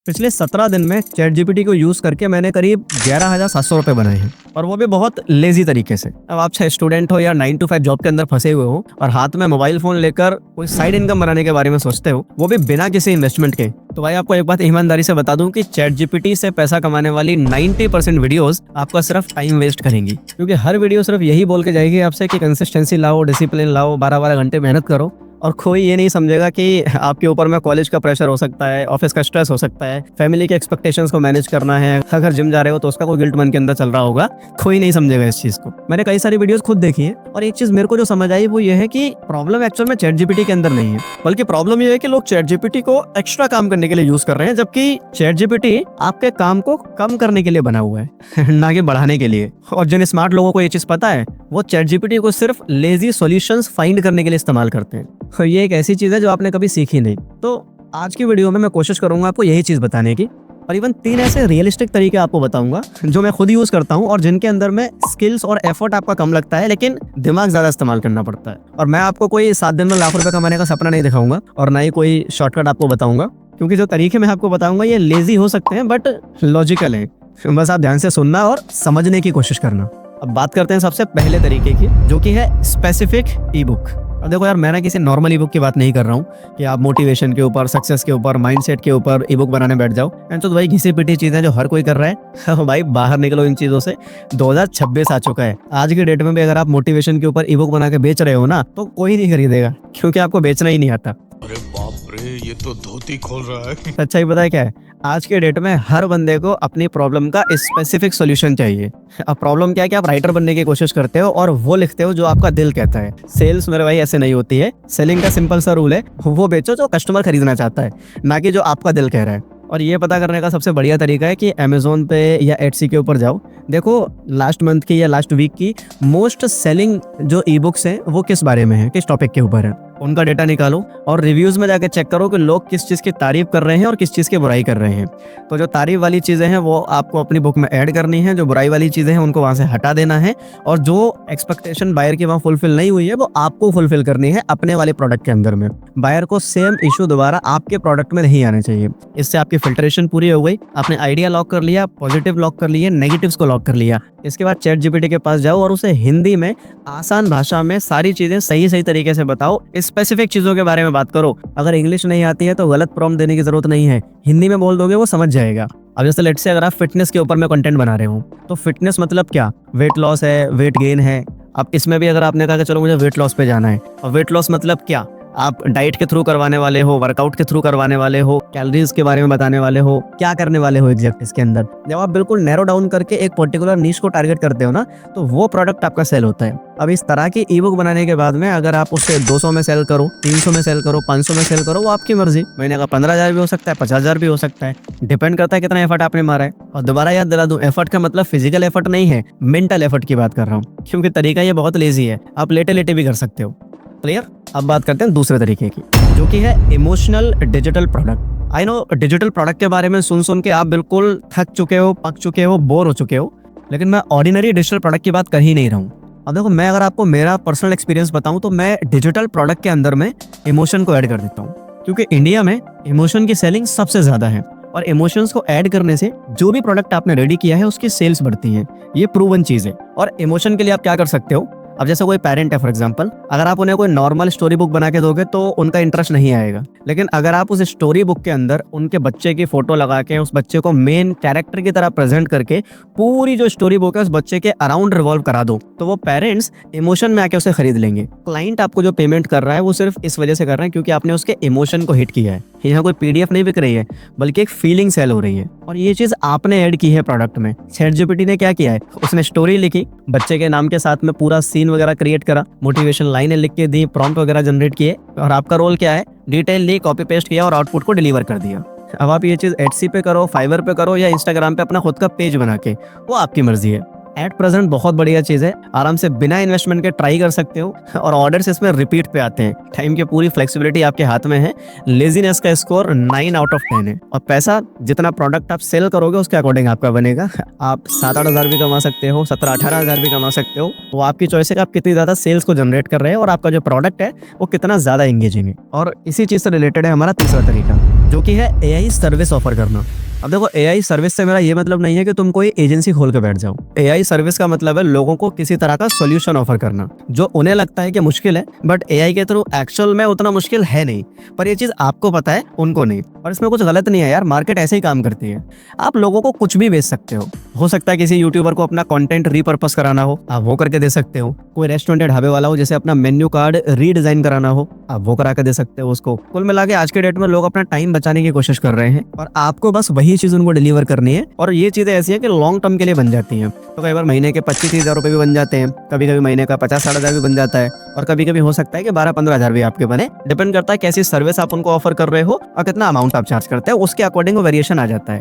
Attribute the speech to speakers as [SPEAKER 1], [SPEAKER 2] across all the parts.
[SPEAKER 1] पिछले 17 दिन में चैट जीपीटी को यूज करके मैंने करीब 11,700 रुपए बनाए हैं, और वो भी बहुत लेजी तरीके से। अब आप चाहे स्टूडेंट हो या 9 to 5 जॉब के अंदर फंसे हुए हो और हाथ में मोबाइल फोन लेकर कोई साइड इनकम बनाने के बारे में सोचते हो, वो भी बिना किसी इन्वेस्टमेंट के, तो भाई आपको एक बात ईमानदारी से बता दूं कि चैट जीपीटी से पैसा कमाने वाली 90% वीडियोस आपका सिर्फ टाइम वेस्ट करेंगी, क्योंकि हर वीडियो सिर्फ यही बोल के जाएगी आपसे कि कंसिस्टेंसी लाओ, डिसिप्लिन लाओ, 12-12 घंटे मेहनत करो, और कोई ये नहीं समझेगा कि आपके ऊपर में कॉलेज का प्रेशर हो सकता है, ऑफिस का स्ट्रेस हो सकता है, फैमिली के एक्सपेक्टेशंस को मैनेज करना है, अगर जिम जा रहे हो तो उसका कोई गिल्ट मन के अंदर चल रहा होगा। कोई नहीं समझेगा इस चीज को। मैंने कई सारी वीडियोस खुद देखी है, और एक चीज मेरे को जो समझ आई वो ये है कि प्रॉब्लम एक्चुअल में चैट जीपीटी के अंदर नहीं है, बल्कि प्रॉब्लम ये है कि लोग चैट जीपीटी को एक्स्ट्रा काम करने के लिए यूज कर रहे हैं, जबकि चैट जीपीटी आपके काम को कम करने के लिए बना हुआ है ना कि बढ़ाने के लिए। और जिन स्मार्ट लोगों को ये चीज पता है, वो चैट जीपीटी को सिर्फ लेजी सॉल्यूशंस फाइंड करने के लिए इस्तेमाल करते हैं। और ये एक ऐसी चीज है जो आपने कभी सीखी नहीं। तो आज की वीडियो में मैं कोशिश करूंगा आपको यही चीज बताने की, और इवन 3 ऐसे रियलिस्टिक तरीके आपको बताऊंगा जो मैं खुद यूज करता हूं और जिनके अंदर में स्किल्स और एफर्ट आपका कम लगता है, लेकिन दिमाग ज्यादा इस्तेमाल करना पड़ता है। और मैं आपको कोई 7 दिन में लाख रुपए कमाने का सपना नहीं दिखाऊंगा, और ना ही कोई शॉर्टकट आपको बताऊंगा, क्योंकि जो तरीके मैं आपको बताऊंगा ये लेजी हो सकते हैं बट लॉजिकल है। बस आप ध्यान से सुनना और समझने की कोशिश करना। अब बात करते हैं सबसे पहले तरीके की, जो कि है स्पेसिफिक ई बुक। अब देखो यार, मैं ना किसी नॉर्मल ई बुक की बात नहीं कर रहा हूँ कि आप मोटिवेशन के ऊपर, सक्सेस के ऊपर, माइंडसेट के ऊपर ई बुक बनाने बैठ जाओ। तो भाई घिसी पिटी चीजें जो हर कोई कर रहा है भाई बाहर निकलो इन चीजों से। 2026 आ चुका है। आज की डेट में भी अगर आप मोटिवेशन के ऊपर ई बुक बना के बेच रहे हो ना, तो कोई नहीं खरीदेगा, क्योंकि आपको बेचना ही नहीं आता।
[SPEAKER 2] अरे बाप रे, ये तो धोती खोल रहा है।
[SPEAKER 1] अच्छा ही पता है क्या है, आज के डेट में हर बंदे को अपनी प्रॉब्लम का स्पेसिफिक सॉल्यूशन चाहिए। अब प्रॉब्लम क्या है कि आप राइटर बनने की कोशिश करते हो और वो लिखते हो जो आपका दिल कहता है। सेल्स मेरे भाई ऐसे नहीं होती है। सेलिंग का सिंपल सा रूल है, वो बेचो जो कस्टमर खरीदना चाहता है, ना कि जो आपका दिल कह रहा है। और ये पता करने का सबसे बढ़िया तरीका है कि अमेजोन पे या एटसी के ऊपर जाओ, देखो लास्ट मंथ की या लास्ट वीक की मोस्ट सेलिंग जो ई बुक्स हैं वो किस बारे में है, किस टॉपिक के ऊपर है, उनका डेटा निकालो और रिव्यूज में जाके चेक करो कि लोग किस चीज़ की तारीफ कर रहे हैं और किस चीज़ की बुराई कर रहे हैं। तो जो तारीफ वाली चीज़ें हैं वो आपको अपनी बुक में ऐड करनी है, जो बुराई वाली चीज़ें हैं उनको वहाँ से हटा देना है, और जो एक्सपेक्टेशन बायर की वहाँ फुलफिल नहीं हुई है वो आपको फुलफिल करनी है अपने वाले प्रोडक्ट के अंदर में। बायर को सेम इशू दोबारा आपके प्रोडक्ट में नहीं आने चाहिए। इससे आपकी फिल्ट्रेशन पूरी हो गई, आपने आइडिया लॉक कर लिया, पॉजिटिव लॉक कर लिए, नेगेटिव्स को लॉक कर लिया। इसके बाद चैट जीपीटी के पास जाओ और उसे हिंदी में आसान भाषा में सारी चीजें सही तरीके से बताओ। स्पेसिफिक चीजों के बारे में बात करो। अगर इंग्लिश नहीं आती है तो गलत प्रॉम्प्ट देने की जरूरत नहीं है, हिंदी में बोल दोगे वो समझ जाएगा। अब जैसे लेट्स से अगर आप फिटनेस के ऊपर में कंटेंट बना रहे हो, तो फिटनेस मतलब क्या, वेट लॉस है, वेट गेन है। अब इसमें भी अगर आपने कहा कि चलो मुझे वेट लॉस पे जाना है, और वेट लॉस मतलब क्या, आप डाइट के थ्रू करवाने वाले हो, वर्कआउट के थ्रू करवाने वाले हो, कैलोरीज के बारे में बताने वाले हो, क्या करने वाले हो एग्जैक्ट इसके अंदर। जब आप बिल्कुल नैरो डाउन करके एक पर्टिकुलर नीश को टारगेट करते हो ना, तो वो प्रोडक्ट आपका सेल होता है। अब इस तरह की ई बुक बनाने के बाद में अगर आप उसे 200 में सेल करो, 300 में सेल करो, 500 में सेल करो, वो आपकी मर्जी। महीने का 15,000 भी हो सकता है, 50,000 भी हो सकता है, डिपेंड करता है कितना एफर्ट आपने मारा है। और दोबारा याद दिला दूं, एफर्ट का मतलब फिजिकल एफर्ट नहीं है, मेंटल एफर्ट की बात कर रहा हूँ, क्योंकि तरीका ये बहुत लेजी है, आप लेटे लेटे भी कर सकते हो। क्लियर? अब बात करते हैं दूसरे तरीके की, जो कि है emotional digital product. I know digital product के बारे में सुन के आप बिल्कुल थक चुके हो, पक चुके हो, बोर हो चुके हो, लेकिन मैं ऑर्डिनरी डिजिटल प्रोडक्ट की बात कर ही नहीं रहा हूँ। अब देखो, मैं अगर आपको मेरा पर्सनल एक्सपीरियंस बताऊं तो मैं डिजिटल प्रोडक्ट के अंदर में इमोशन को ऐड कर देता हूँ, क्योंकि इंडिया में इमोशन की सेलिंग सबसे ज्यादा है, और इमोशंस को ऐड करने से जो भी प्रोडक्ट आपने रेडी किया है उसकी सेल्स बढ़ती हैं। ये प्रूवन चीज है। और इमोशन के लिए आप क्या कर सकते हो, अब जैसे कोई पेरेंट है फॉर एग्जांपल, अगर आप उन्हें कोई नॉर्मल स्टोरी बुक बना के दोगे तो उनका इंटरेस्ट नहीं आएगा, लेकिन अगर आप उस स्टोरी बुक के अंदर उनके बच्चे की फोटो लगा के उस बच्चे को मेन कैरेक्टर की तरह प्रेजेंट करके पूरी जो स्टोरी बुक है उस बच्चे के अराउंड रिवॉल्व करा दो, तो वो पेरेंट्स इमोशन में आके उसे खरीद लेंगे। क्लाइंट आपको जो पेमेंट कर रहा है वो सिर्फ इस वजह से कर रहा है क्योंकि आपने उसके इमोशन को हिट किया है। यहाँ कोई पीडीएफ नहीं बिक रही है, बल्कि एक फीलिंग सेल हो रही है, और ये चीज आपने ऐड की है प्रोडक्ट में। चैट जीपीटी ने क्या किया है, उसने स्टोरी लिखी, बच्चे के नाम के साथ में पूरा सीन वगैरह क्रिएट करा, मोटिवेशन लाइनें लिख के दी, प्रॉम्प्ट वगैरह जनरेट किए, और आपका रोल क्या है, डिटेल ली, कॉपी पेस्ट किया और आउटपुट को डिलीवर कर दिया। अब आप ये चीज एटसी पे करो, फाइवर पे करो, या इंस्टाग्राम पे अपना खुद का पेज बना के, वो आपकी मर्जी है। एट प्रेजेंट बहुत बढ़िया चीज है, आराम से बिना इन्वेस्टमेंट के ट्राई कर सकते हो, और ऑर्डर्स इसमें रिपीट पे आते हैं। टाइम की पूरी फ्लेक्सिबिलिटी आपके हाथ में है। लेजीनेस का स्कोर 9 आउट ऑफ 10 है, और पैसा जितना प्रोडक्ट आप सेल करोगे उसके अकॉर्डिंग आपका बनेगा। आप 7-8 हज़ार भी कमा सकते हो, 17-18 हज़ार भी कमा सकते हो। वो आपकी चॉइस है कि आप कितनी ज्यादा सेल्स को जनरेट कर रहे हैं और आपका जो प्रोडक्ट है वो कितना ज्यादा एंगेजिंग है। और इसी चीज से रिलेटेड है हमारा तीसरा तरीका, जो कि है एआई सर्विस ऑफर करना। अब देखो, एआई सर्विस से मेरा ये मतलब नहीं है कि तुम कोई एजेंसी खोल के बैठ जाओ। एआई सर्विस का मतलब है लोगों को किसी तरह का सॉल्यूशन ऑफर करना जो उन्हें लगता है कि मुश्किल है, बट एआई के थ्रू एक्चुअल में उतना मुश्किल है नहीं, पर ये चीज आपको पता है, उनको नहीं। और इसमें कुछ गलत नहीं है यार, मार्केट ऐसे ही काम करती है। आप लोगों को कुछ भी बेच सकते हो सकता है किसी यूट्यूबर को अपना कंटेंट रीपर्पस कराना हो, आप वो करके दे सकते हो। कोई रेस्टोरेंट या ढाबे वाला हो, जैसे अपना मेन्यू कार्ड रीडिजाइन कराना हो, आप वो करा के दे सकते हो उसको। कुल मिला के आज के डेट में लोग अपना टाइम बचाने की कोशिश कर रहे हैं और आपको बस वही चीज उनको डिलीवर करनी है। और ये चीजें ऐसी है कि लॉन्ग टर्म के लिए बन जाती हैं। तो कई बार महीने के 25,000 रुपए भी बन जाते हैं, कभी कभी महीने का 50-60,000 भी बन जाता है, और कभी कभी हो सकता है कि 12-15,000 भी आपके बने। डिपेंड करता है कैसी सर्विस आप उनको ऑफर कर रहे हो और कितना अमाउंट आप चार्ज करते हैं, उसके अकॉर्डिंग वेरिएशन आ जाता है।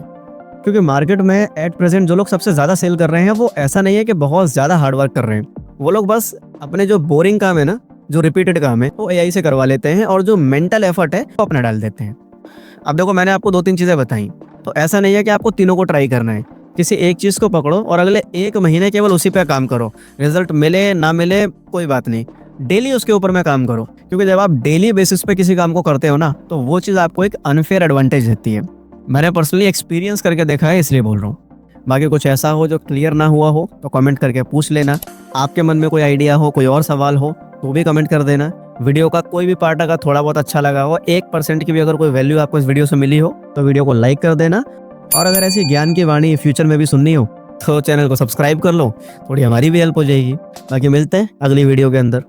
[SPEAKER 1] क्योंकि मार्केट में एट प्रेजेंट जो लोग सबसे ज्यादा सेल कर रहे हैं वो ऐसा नहीं है कि बहुत ज्यादा हार्डवर्क कर रहे हैं। वो लोग बस अपने जो बोरिंग काम है ना, जो रिपीटेड काम है, वो एआई से करवा लेते हैं और जो मेंटल एफर्ट है वो अपना डाल देते हैं। अब देखो, मैंने आपको 2-3 चीजें बताई, तो ऐसा नहीं है कि आपको तीनों को ट्राई करना है। किसी एक चीज को पकड़ो और अगले 1 महीने केवल उसी पे काम करो। रिजल्ट मिले ना मिले कोई बात नहीं, डेली उसके ऊपर में काम करो। क्योंकि जब आप डेली बेसिस पे किसी काम को करते हो ना, तो वो चीज आपको एक अनफेयर एडवांटेज देती है। मैंने पर्सनली एक्सपीरियंस करके देखा है, इसलिए बोल रहा हूँ। बाकी कुछ ऐसा हो जो क्लियर ना हुआ हो तो कमेंट करके पूछ लेना। आपके मन में कोई आइडिया हो, कोई और सवाल हो तो भी कमेंट कर देना। वीडियो का कोई भी पार्ट अगर थोड़ा बहुत अच्छा लगा हो, 1% की भी अगर कोई वैल्यू आपको इस वीडियो से मिली हो, तो वीडियो को लाइक कर देना। और अगर ऐसी ज्ञान की वाणी फ्यूचर में भी सुननी हो तो चैनल को सब्सक्राइब कर लो, थोड़ी हमारी भी हेल्प हो जाएगी। बाकी मिलते हैं अगली वीडियो के अंदर।